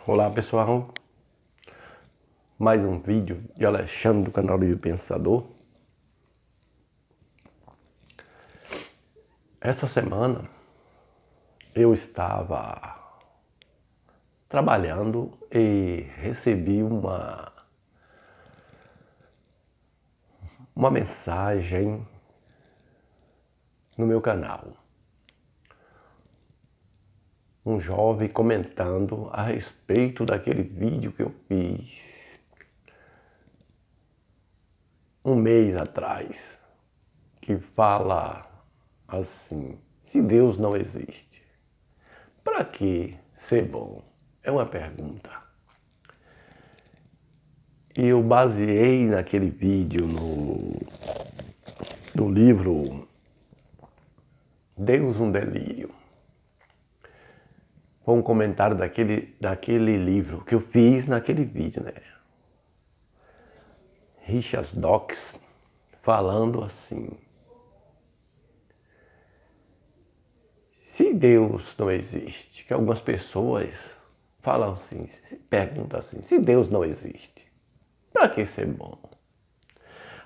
Olá pessoal, mais um vídeo de Alexandre do canal Livre Pensador. Essa semana eu estava trabalhando e recebi uma mensagem no meu canal. Um jovem comentando a respeito daquele vídeo que eu fiz um mês atrás, que fala assim: se Deus não existe, para que ser bom? É uma pergunta. E eu baseei naquele vídeo no livro Deus um Delírio. Foi um comentário daquele livro que eu fiz naquele vídeo, né? Richard Dawkins falando assim: se Deus não existe, que algumas pessoas falam assim, perguntam assim: se Deus não existe, para que ser bom?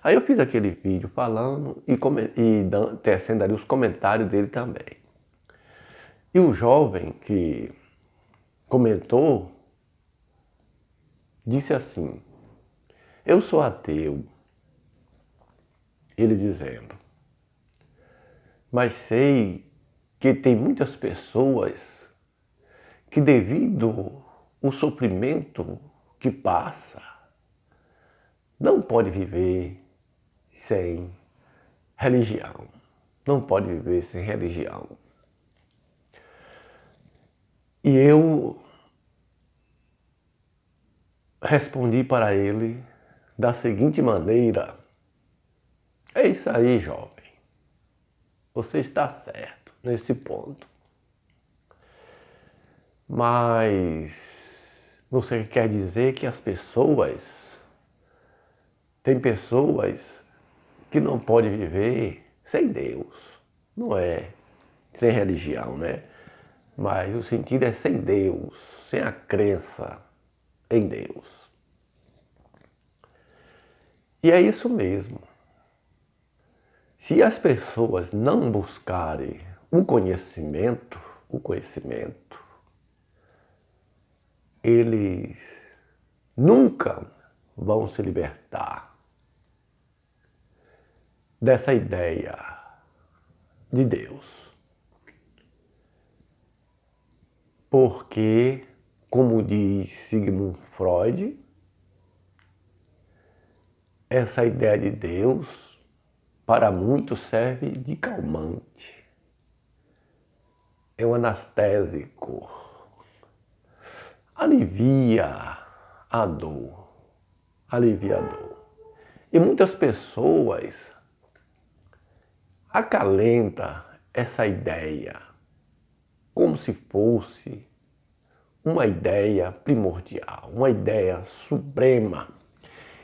Aí eu fiz aquele vídeo falando e tecendo ali os comentários dele também. E o jovem que comentou disse assim: eu sou ateu. Ele dizendo: mas sei que tem muitas pessoas que, devido ao sofrimento que passa, não pode viver sem religião. Não pode viver sem religião. E eu respondi para ele da seguinte maneira: é isso aí, jovem. Você está certo nesse ponto. Mas você quer dizer que tem pessoas que não podem viver sem Deus. Não é sem religião, né? Mas o sentido é sem Deus, sem a crença em Deus. E é isso mesmo. Se as pessoas não buscarem o conhecimento, eles nunca vão se libertar dessa ideia de Deus. Porque, como diz Sigmund Freud, essa ideia de Deus, para muitos, serve de calmante. É um anestésico. Alivia a dor. Alivia a dor. E muitas pessoas acalentam essa ideia como se fosse uma ideia primordial, uma ideia suprema,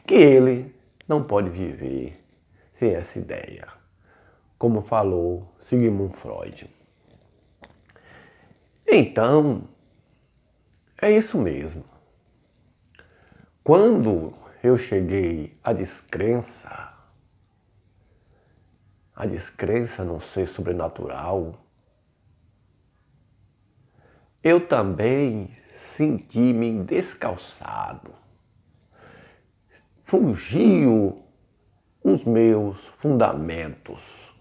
que ele não pode viver sem essa ideia, como falou Sigmund Freud. Então, é isso mesmo. Quando eu cheguei à descrença no ser sobrenatural, eu também senti-me descalçado. Fugiu os meus fundamentos.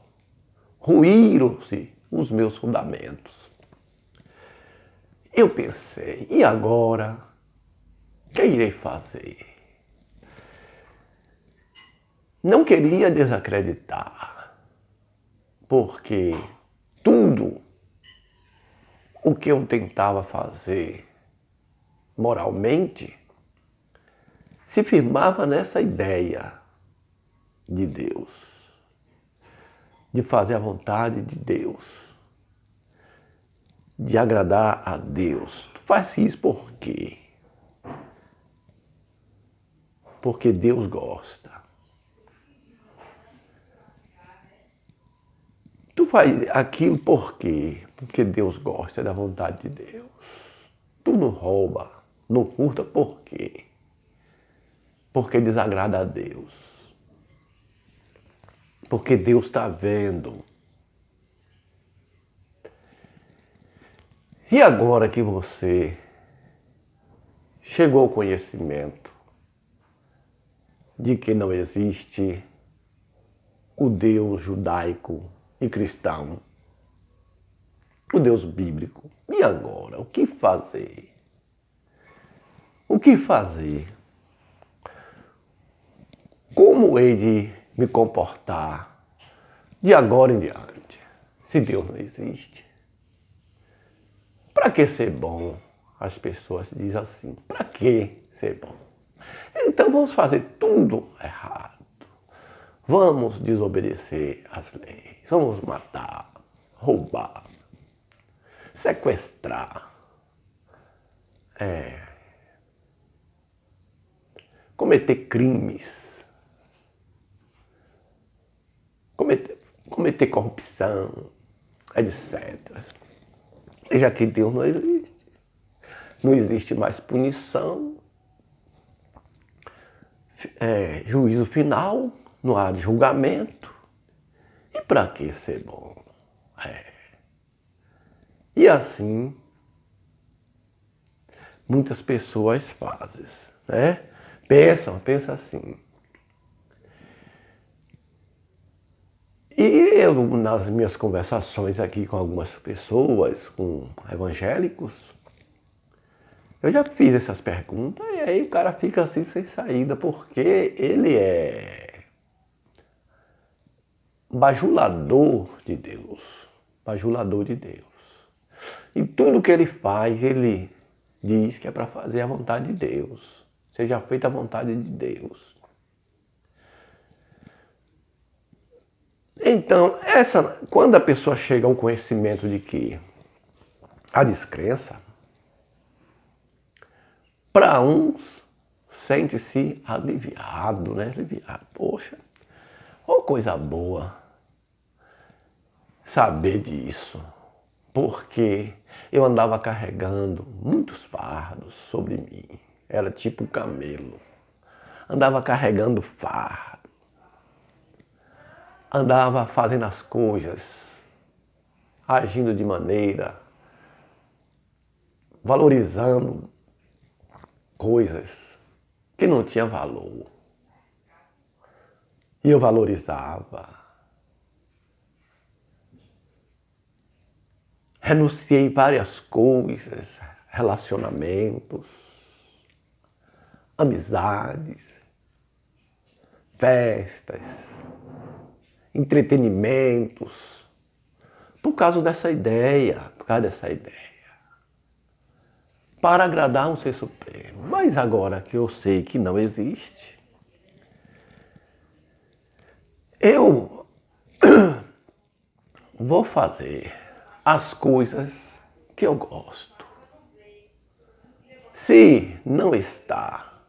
Ruíram-se os meus fundamentos. Eu pensei: e agora? O que irei fazer? Não queria desacreditar, porque tudo o que eu tentava fazer moralmente se firmava nessa ideia de Deus, de fazer a vontade de Deus, de agradar a Deus. Tu faz isso por quê? Porque Deus gosta. Tu faz aquilo por quê? Porque Deus gosta da vontade de Deus. Tu não rouba, não curta por quê? Porque desagrada a Deus. Porque Deus está vendo. E agora que você chegou ao conhecimento de que não existe o Deus judaico e cristão, o Deus bíblico, e agora? O que fazer? O que fazer? Como hei de me comportar de agora em diante, se Deus não existe? Para que ser bom? As pessoas dizem assim, para que ser bom? Então vamos fazer tudo errado. Vamos desobedecer às leis, vamos matar, roubar, sequestrar, cometer crimes, cometer corrupção, etc. Já que Deus não existe. Não existe mais punição, juízo final, não há julgamento. E para que ser bom? E assim, muitas pessoas fazem, né? Pensam assim. E eu, nas minhas conversações aqui com algumas pessoas, com evangélicos, eu já fiz essas perguntas e aí o cara fica assim sem saída, porque ele é bajulador de Deus. Bajulador de Deus. E tudo que ele faz, ele diz que é para fazer a vontade de Deus. Seja feita a vontade de Deus. Então, quando a pessoa chega ao conhecimento de que a descrença, para uns, sente-se aliviado, né? Aliviado. Poxa, ô coisa boa saber disso. Porque eu andava carregando muitos fardos sobre mim. Era tipo um camelo. Andava carregando fardo. Andava fazendo as coisas, agindo de maneira, valorizando coisas que não tinham valor. E eu valorizava. Renunciei várias coisas, relacionamentos, amizades, festas, entretenimentos, por causa dessa ideia, para agradar um ser supremo. Mas agora que eu sei que não existe, eu vou fazer as coisas que eu gosto. Se não está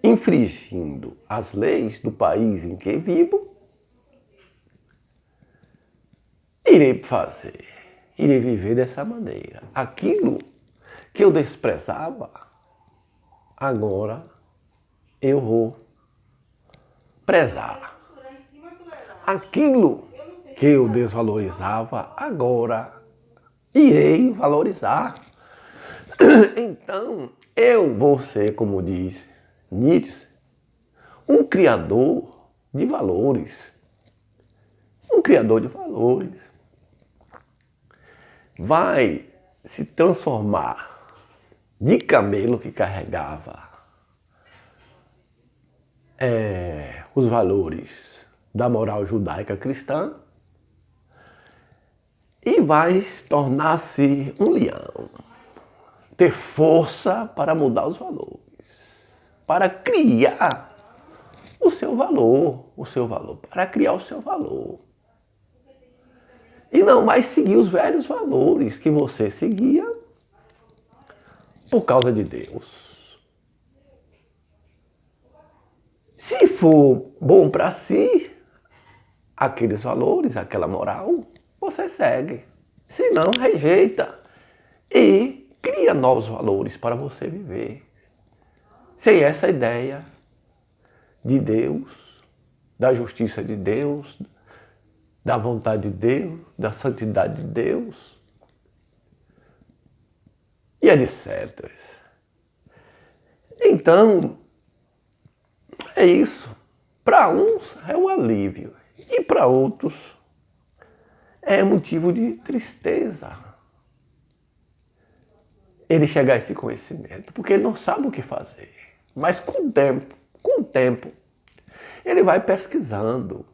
infringindo as leis do país em que vivo, irei fazer, irei viver dessa maneira. Aquilo que eu desprezava, agora eu vou prezar. Aquilo que eu desvalorizava, agora irei valorizar. Então, eu vou ser, como diz Nietzsche, um criador de valores. Um criador de valores. Vai se transformar de camelo que carregava os valores da moral judaica cristã e vai tornar-se um leão. Ter força para mudar os valores, para criar o seu valor, para criar o seu valor. E não mais seguir os velhos valores que você seguia por causa de Deus. Se for bom para si, aqueles valores, aquela moral, você segue. Se não, rejeita e cria cria novos valores para você viver. Sem essa ideia de Deus, da justiça de Deus, da vontade de Deus, da santidade de Deus e etc. Então, é isso. Para uns é um alívio e para outros é motivo de tristeza ele chegar a esse conhecimento, porque ele não sabe o que fazer. Mas com o tempo, ele vai pesquisando,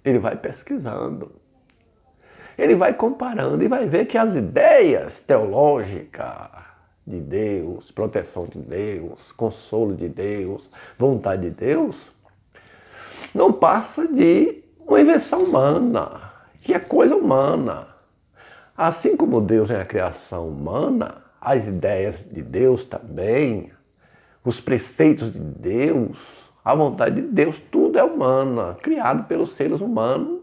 ele vai comparando e vai ver que as ideias teológicas de Deus, proteção de Deus, consolo de Deus, vontade de Deus, não passa de uma invenção humana, que é coisa humana. Assim como Deus é a criação humana, as ideias de Deus também, os preceitos de Deus, a vontade de Deus, tudo é humana, criado pelos seres humanos,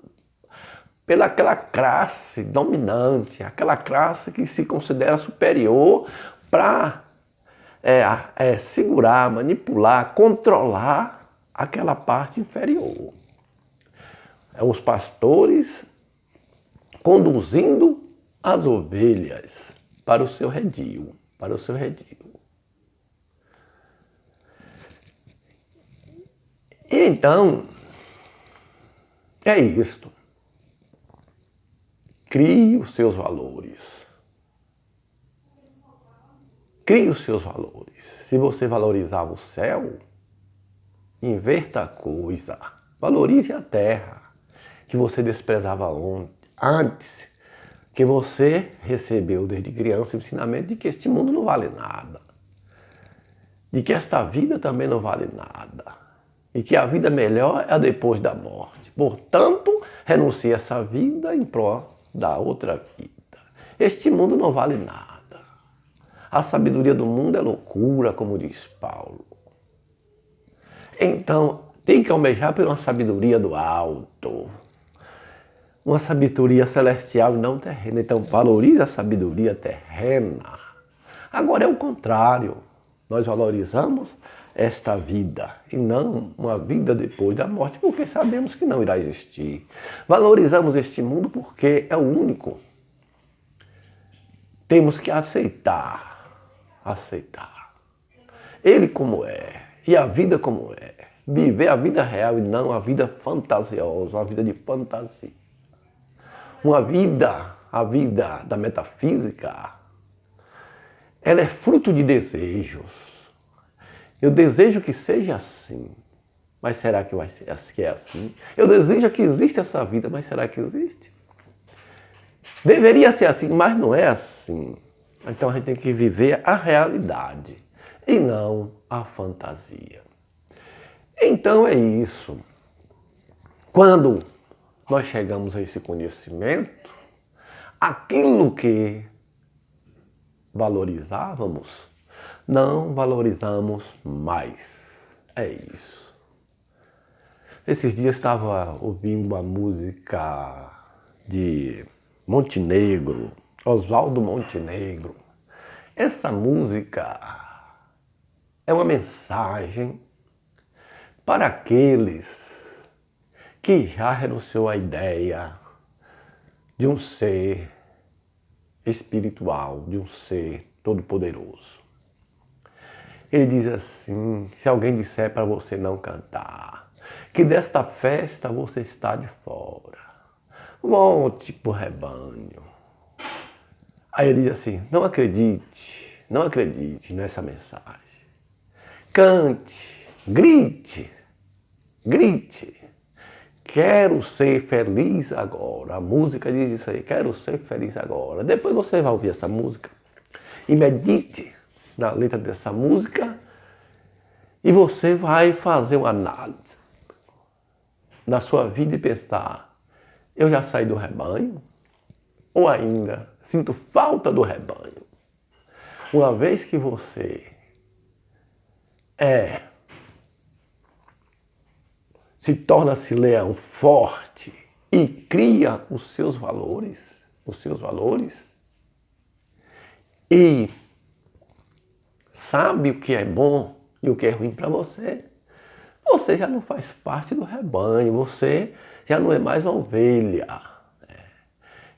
pela aquela classe dominante, aquela classe que se considera superior para segurar, manipular, controlar aquela parte inferior. Os pastores conduzindo as ovelhas para o seu redil, E então, é isto. Crie os seus valores. Crie os seus valores. Se você valorizar o céu, inverta a coisa. Valorize a terra que você desprezava antes, que você recebeu desde criança o ensinamento de que este mundo não vale nada, de que esta vida também não vale nada, e que a vida melhor é a depois da morte. Portanto, renuncie a essa vida em prol da outra vida. Este mundo não vale nada. A sabedoria do mundo é loucura, como diz Paulo. Então, tem que almejar por uma sabedoria do alto, uma sabedoria celestial e não terrena. Então, valorize a sabedoria terrena. Agora é o contrário. Nós valorizamos esta vida e não uma vida depois da morte, porque sabemos que não irá existir. Valorizamos este mundo porque é o único. Temos que aceitar ele como é e a vida como é. Viver a vida real e não a vida fantasiosa, uma vida de fantasia. A vida da metafísica, ela é fruto de desejos. Eu desejo que seja assim, mas será que é assim? Eu desejo que exista essa vida, mas será que existe? Deveria ser assim, mas não é assim. Então a gente tem que viver a realidade e não a fantasia. Então é isso. Quando nós chegamos a esse conhecimento, aquilo que valorizávamos, não valorizamos mais. É isso. Esses dias estava ouvindo uma música de Montenegro, Oswaldo Montenegro. Essa música é uma mensagem para aqueles que já renunciou à ideia de um ser espiritual, de um ser todo-poderoso. Ele diz assim: se alguém disser para você não cantar, que desta festa você está de fora, volte para o rebanho. Aí ele diz assim: não acredite nessa mensagem. Cante, grite. Quero ser feliz agora. A música diz isso aí, quero ser feliz agora. Depois você vai ouvir essa música e medite na letra dessa música e você vai fazer uma análise na sua vida e pensar: eu já saí do rebanho? Ou ainda sinto falta do rebanho? Uma vez que você se torna-se leão forte e cria os seus valores, e sabe o que é bom e o que é ruim para você, você já não faz parte do rebanho, você já não é mais uma ovelha.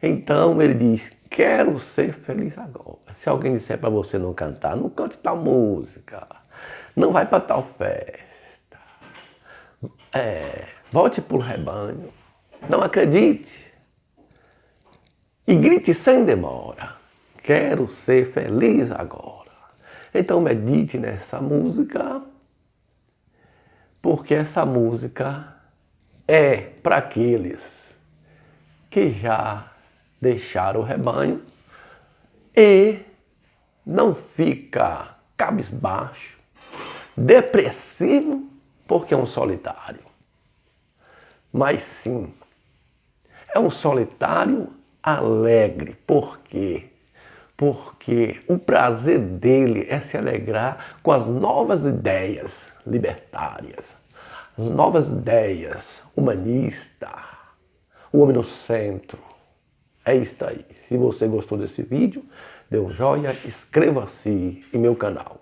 Então ele diz, quero ser feliz agora. Se alguém disser para você não cantar, não cante tal música, não vai para tal festa, volte para o rebanho, não acredite e grite sem demora, quero ser feliz agora. Então medite nessa música, porque essa música é para aqueles que já deixaram o rebanho e não fica cabisbaixo, depressivo, porque é um solitário. Mas sim, é um solitário alegre. Por quê? Porque o prazer dele é se alegrar com as novas ideias libertárias, as novas ideias humanistas, o homem no centro. É isso aí. Se você gostou desse vídeo, dê um joinha, inscreva-se em meu canal.